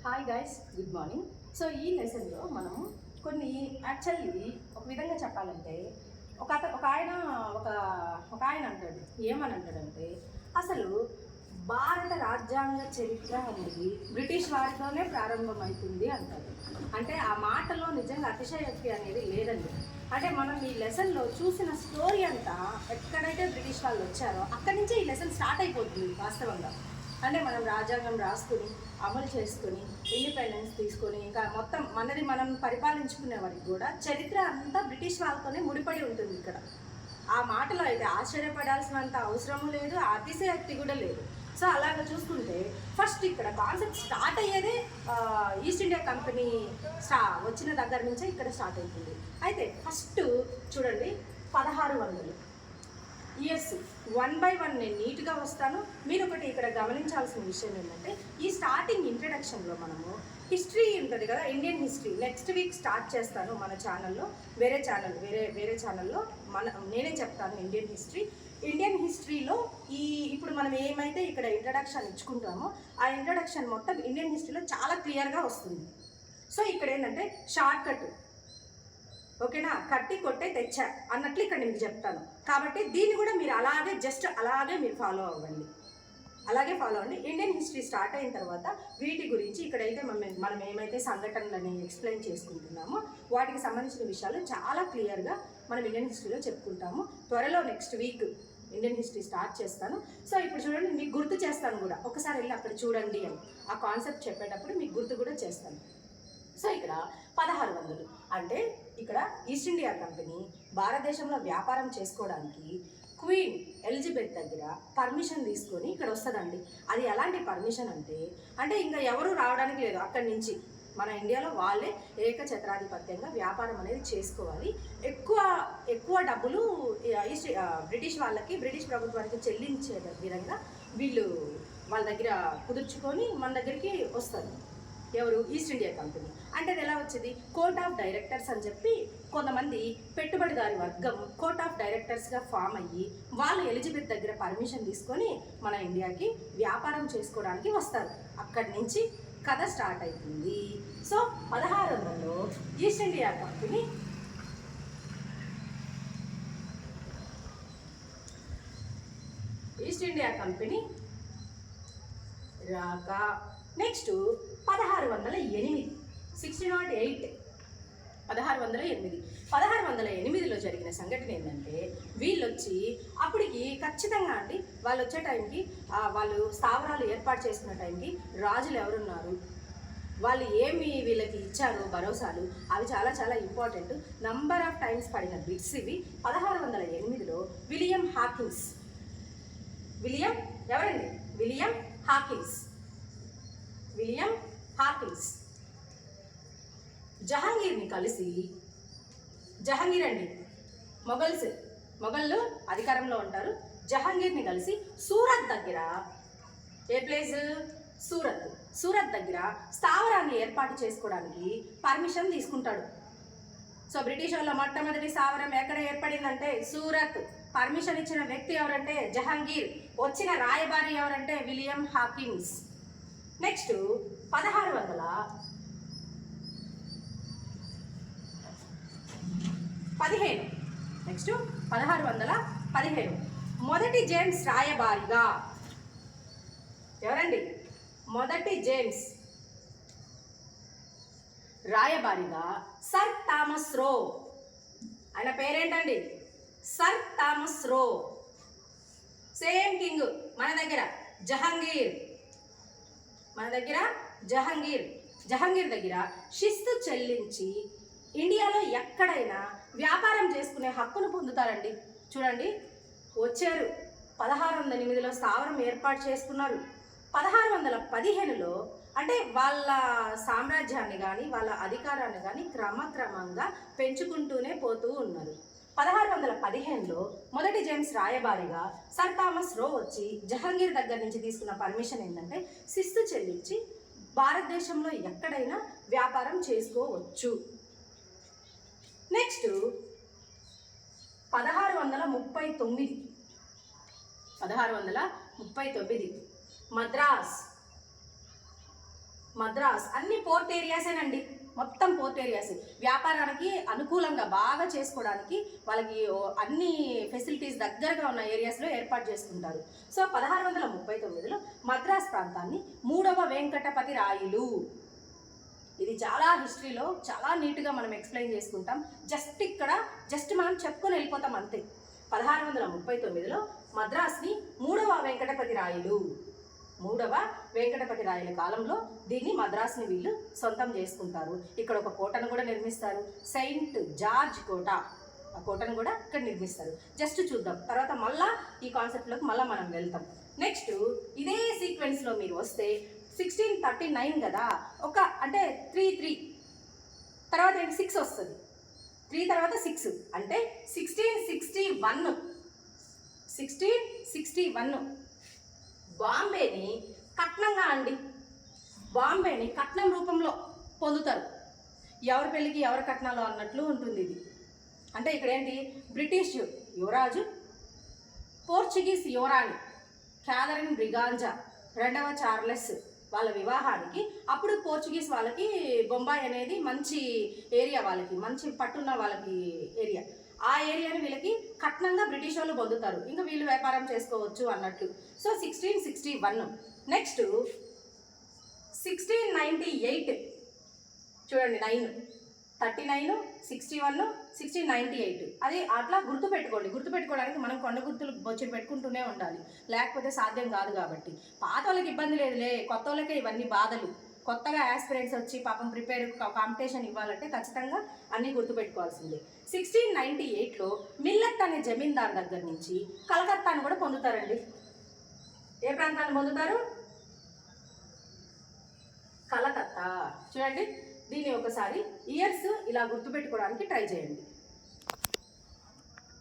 Hi guys, good morning. So ఈ లెసన్లో మనం కొన్ని యాక్చువల్లీ ఒక విధంగా చెప్పాలంటే ఒక ఆయన అంటాడు, ఏమని అంటాడంటే అసలు భారత రాజ్యాంగ చరిత్ర అనేది బ్రిటిష్ వారితోనే ప్రారంభమవుతుంది అంటారు. అంటే ఆ మాటలో నిజంగా అతిశయోక్తి అనేది లేదండి. అంటే మనం ఈ లెసన్లో చూసిన స్టోరీ అంతా ఎక్కడైతే బ్రిటిష్ వాళ్ళు వచ్చారో అక్కడి నుంచే ఈ లెసన్ స్టార్ట్ అయిపోతుంది వాస్తవంగా. అంటే మనం రాజ్యాంగం రాసుకొని అమలు చేసుకొని ఇండిపెండెన్స్ తీసుకొని ఇంకా మొత్తం మనది మనం పరిపాలించుకునే వారికి కూడా చరిత్ర అంతా బ్రిటిష్ వాళ్ళతోనే ముడిపడి ఉంటుంది. ఇక్కడ ఆ మాటలో అయితే ఆశ్చర్యపడాల్సినంత అవసరము లేదు, అతిశయోక్తి కూడా లేదు. సో అలాగ చూసుకుంటే ఫస్ట్ ఇక్కడ కాన్సెప్ట్ స్టార్ట్ అయ్యేదే ఈస్ట్ ఇండియా కంపెనీ వచ్చిన దగ్గర నుంచే ఇక్కడ స్టార్ట్ అవుతుంది. అయితే ఫస్ట్ చూడండి 1600 ఇయర్స్ 1 by 1 నేను నీట్గా వస్తాను. మీరు ఒకటి ఇక్కడ గమనించాల్సిన విషయం ఏంటంటే ఈ స్టార్టింగ్ ఇంట్రడక్షన్లో మనము హిస్టరీ ఉంటుంది కదా, Indian history next week start చేస్తాను మన ఛానల్లో. వేరే ఛానల్లో నేనే చెప్తాను ఇండియన్ హిస్టరీలో ఇప్పుడు మనం ఏమైతే ఇక్కడ ఇంట్రడక్షన్ ఇచ్చుకుంటామో ఆ ఇంట్రడక్షన్ మొత్తం ఇండియన్ హిస్టరీలో చాలా క్లియర్గా వస్తుంది. సో ఇక్కడ ఏంటంటే షార్ట్ కట్, ఓకేనా, కట్టి కొట్టే తెచ్చా అన్నట్లు ఇక్కడ మీకు చెప్తాను. కాబట్టి దీన్ని కూడా మీరు అలాగే మీరు ఫాలో అవ్వండి. ఇండియన్ హిస్టరీ స్టార్ట్ అయిన తర్వాత వీటి గురించి ఇక్కడైతే మనం ఏమైతే సంఘటనలని ఎక్స్ప్లెయిన్ చేసుకుంటున్నామో వాటికి సంబంధించిన విషయాలు చాలా క్లియర్గా మనం ఇండియన్ హిస్టరీలో చెప్పుకుంటాము. త్వరలో next week Indian history start చేస్తాను. సో ఇప్పుడు చూడండి, మీకు గుర్తు చేస్తాను కూడా, ఒకసారి వెళ్ళి అక్కడ చూడండి అని ఆ కాన్సెప్ట్ చెప్పేటప్పుడు మీకు గుర్తు కూడా చేస్తాను. సో ఇక్కడ 1600 అంటే ఇక్కడ ఈస్ట్ ఇండియా కంపెనీ భారతదేశంలో వ్యాపారం చేసుకోవడానికి క్వీన్ ఎలిజబెత్ దగ్గర పర్మిషన్ తీసుకొని ఇక్కడ వస్తుందండి. అది ఎలాంటి పర్మిషన్ అంటే ఇంకా ఎవరు రావడానికి లేదు. అక్కడి నుంచి మన ఇండియాలో వాళ్ళే ఏకఛత్రాధిపత్యంగా వ్యాపారం అనేది చేసుకోవాలి. ఎక్కువ డబ్బులు బ్రిటిష్ ప్రభుత్వానికి చెల్లించే విధంగా వీళ్ళు వాళ్ళ దగ్గర కుదుర్చుకొని మన దగ్గరికి వస్తారు. ఎవరు? East India company. అంటే అది ఎలా వచ్చింది? కోర్ట్ ఆఫ్ డైరెక్టర్స్ అని చెప్పి కొంతమంది పెట్టుబడిదారి వర్గం కోర్ట్ ఆఫ్ డైరెక్టర్స్గా ఫామ్ అయ్యి వాళ్ళు ఎలిజబెత్ దగ్గర పర్మిషన్ తీసుకొని మన ఇండియాకి వ్యాపారం చేసుకోవడానికి వస్తారు. అక్కడి నుంచి కథ స్టార్ట్ అవుతుంది. సో 1600లో ఈస్ట్ ఇండియా కంపెనీ రాక నెక్స్ట్ 1608 1608లో జరిగిన సంఘటన ఏంటంటే వీళ్ళొచ్చి అప్పటికి ఖచ్చితంగా వాళ్ళు వచ్చే టైంకి వాళ్ళు స్థావరాలు ఏర్పాటు చేసుకున్న టైంకి రాజులు ఎవరున్నారు, వాళ్ళు ఏమి వీళ్ళకి ఇచ్చారు భరోసాలు, అవి చాలా చాలా ఇంపార్టెంట్. నంబర్ ఆఫ్ టైమ్స్ పడిన బిట్స్ ఇవి. 1608లో విలియం హాకిన్స్ జహాంగీర్ని కలిసి, జహాంగీర్ అండి మొఘళ్ళు అధికారంలో ఉంటారు. జహాంగీర్ని కలిసి సూరత్ దగ్గర, ఏ ప్లేస్? సూరత్ దగ్గర స్థావరాన్ని ఏర్పాటు చేసుకోవడానికి పర్మిషన్ తీసుకుంటాడు. సో బ్రిటిష్ వాళ్ళ మొట్టమొదటి స్థావరం ఎక్కడ ఏర్పడిందంటే సూరత్. పర్మిషన్ ఇచ్చిన వ్యక్తి ఎవరంటే జహాంగీర్. వచ్చిన రాయబారి ఎవరంటే విలియం హాకిన్స్. నెక్స్ట్ 1615 మొదటి జేమ్స్ రాయబారిగా, ఎవరండి? మొదటి జేమ్స్ రాయబారిగా సర్ థామస్ రో. ఆయన పేరేంటండి? సర్ థామస్ రో. సేమ్ కింగ్ మన దగ్గర జహాంగీర్ దగ్గర శిస్తు చెల్లించి ఇండియాలో ఎక్కడైనా వ్యాపారం చేసుకునే హక్కును పొందుతారండి. చూడండి, వచ్చారు 1608లో స్థావరం ఏర్పాటు చేసుకున్నారు. 1615లో అంటే వాళ్ళ సామ్రాజ్యాన్ని కానీ వాళ్ళ అధికారాన్ని కానీ క్రమక్రమంగా పెంచుకుంటూనే పోతూ ఉన్నారు. 1615లో మొదటి జేమ్స్ రాయబారిగా సర్ థామస్ రో వచ్చి జహాంగీర్ దగ్గర నుంచి తీసుకున్న పర్మిషన్ ఏంటంటే శిస్తు చెల్లించి భారతదేశంలో ఎక్కడైనా వ్యాపారం చేసుకోవచ్చు. నెక్స్ట్ 1639 మద్రాస్ అన్ని పోర్ట్ ఏరియాసేనండి, మొత్తం పోర్ట్ ఏరియాస్. వ్యాపారానికి అనుకూలంగా బాగా చేసుకోవడానికి వాళ్ళకి అన్ని ఫెసిలిటీస్ దగ్గరగా ఉన్న ఏరియాస్లో ఏర్పాటు చేసుకుంటారు. సో 1639లో మద్రాస్ ప్రాంతాన్ని 3వ వెంకటపతి రాయలు, ఇది చాలా హిస్టరీలో చాలా నీట్గా మనం ఎక్స్ప్లెయిన్ చేసుకుంటాం. జస్ట్ మనం చెప్పుకొని వెళ్ళిపోతాం అంతే. 1639లో మద్రాస్ని 3వ వెంకటపతి రాయలు, 3వ వెంకటపతి రాయల కాలంలో దీన్ని మద్రాస్ని వీళ్ళు సొంతం చేసుకుంటారు. ఇక్కడ ఒక కోటను కూడా నిర్మిస్తారు, సెయింట్ జార్జ్ కోట. ఆ కోటను కూడా ఇక్కడ నిర్మిస్తారు. జస్ట్ చూద్దాం, తర్వాత మళ్ళా ఈ కాన్సెప్ట్లోకి మళ్ళీ మనం వెళ్తాం. నెక్స్ట్ ఇదే సీక్వెన్స్లో మీరు వస్తే 1639 కదా, అంటే 3 తర్వాత ఏంటి 6 వస్తుంది, 3 తర్వాత 6 అంటే 1661 బాంబేని కట్నంగా బాంబేని కట్నం రూపంలో పొందుతారు. ఎవరి పెళ్ళికి ఎవరి కట్నాలు అన్నట్లు ఉంటుంది ఇది. అంటే ఇక్కడ ఏంటి, బ్రిటిష్ యువరాజు, పోర్చుగీస్ యువరాణి క్యాథరిన్ బ్రిగాంజా, 2వ చార్లెస్ వాళ్ళ వివాహానికి అప్పుడు పోర్చుగీస్ వాళ్ళకి బొంబాయి అనేది మంచి ఏరియా, వాళ్ళకి మంచి పట్టున్న వాళ్ళకి ఏరియా. ఆ ఏరియాని వీళ్ళకి కట్నంగా బ్రిటిష్ వాళ్ళు పొందుతారు, ఇంకా వీళ్ళు వ్యాపారం చేసుకోవచ్చు అన్నట్టు. సో 1661. నెక్స్ట్ 1698 చూడండి, 9, 39, 61, 1698. అది అట్లా గుర్తుపెట్టుకోవడానికి మనం కొండ గుర్తులు బొచ్చి పెట్టుకుంటూనే ఉండాలి, లేకపోతే సాధ్యం కాదు. కాబట్టి పాత వాళ్ళకి ఇబ్బంది లేదులే, కొత్త వాళ్ళకే ఇవన్నీ బాధలు. కొత్తగా ఆస్పిరెంట్స్ వచ్చి పాపం ప్రిపేర్ కాంపిటీషన్ ఇవ్వాలంటే ఖచ్చితంగా అన్నీ గుర్తుపెట్టుకోవాల్సిందే. 1698లో మిల్లత్ అనే జమీందార్ దగ్గర నుంచి కలకత్తాను కూడా పొందుతారండి. ఏ ప్రాంతాన్ని పొందుతారు? కలకత్తా. చూడండి, దీన్ని ఒకసారి ఇయర్స్ ఇలా గుర్తుపెట్టుకోవడానికి ట్రై చేయండి.